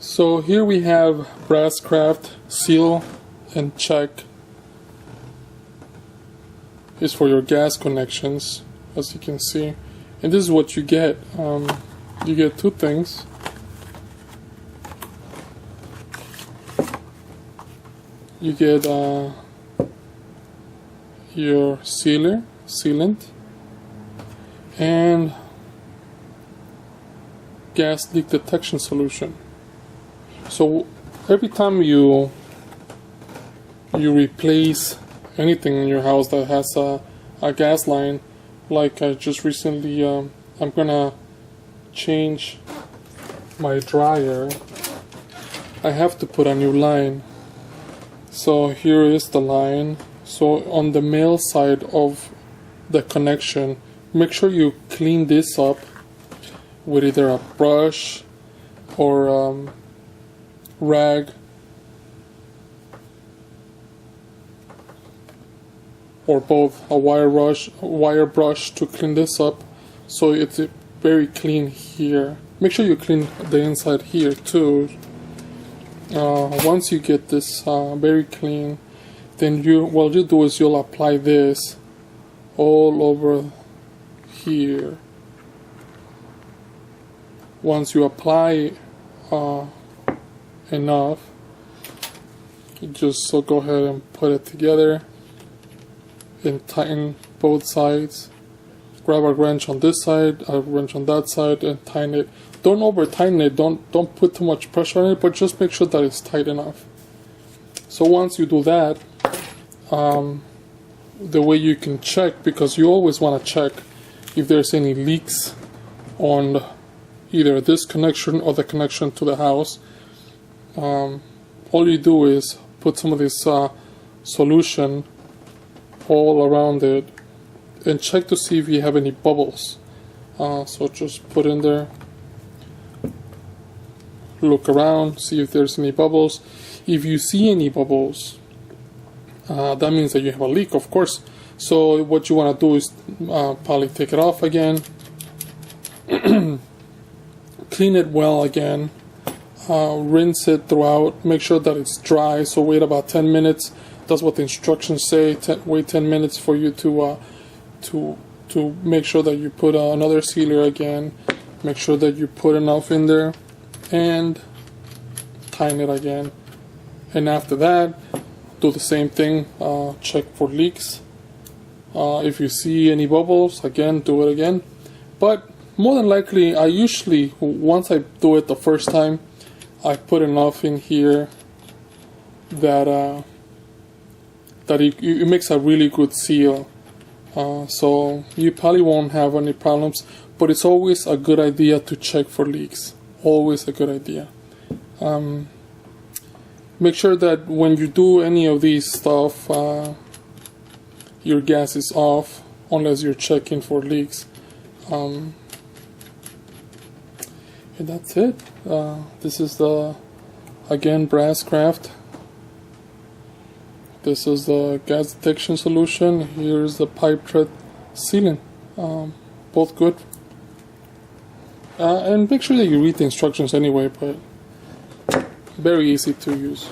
So here we have BrassCraft seal and check. Is for your gas connections, as you can see, and this is what you get. You get two things. You get your sealant, and gas leak detection solution. So every time you replace anything in your house that has a gas line, like I just recently, I'm gonna change my dryer, I have to put a new line. So here is the line. So on the male side of the connection, make sure you clean this up with either a brush or rag, or both, a wire brush to clean this up so it's very clean here. Make sure you clean the inside here too. Once you get this very clean, then what you do is you'll apply this all over here. Once you apply enough, you just go ahead and put it together and tighten both sides. Grab a wrench on this side, a wrench on that side, and tighten it. Don't over tighten it, don't put too much pressure on it, but just make sure that it's tight enough. So once you do that, the way you can check, because you always want to check if there's any leaks on either this connection or the connection to the house, all you do is put some of this solution all around it and check to see if you have any bubbles. So just put in there, look around, see if there's any bubbles. If you see any bubbles, that means that you have a leak, of course. So what you want to do is probably take it off again, clean it well again, rinse it throughout, make sure that it's dry, so wait about 10 minutes. That's what the instructions say. Wait 10 minutes for you to make sure that you put another sealer again, make sure that you put enough in there, and tighten it again. And after that, do the same thing, check for leaks. If you see any bubbles, again, do it again. But more than likely, I usually, once I do it the first time, I put enough in here that it makes a really good seal. So you probably won't have any problems, but it's always a good idea to check for leaks. Always a good idea. Make sure that when you do any of these stuff, your gas is off, unless you're checking for leaks. And that's it. This is again, BrassCraft. This is the gas detection solution. Here's the pipe thread sealant. Both good. And make sure that you read the instructions anyway, but very easy to use.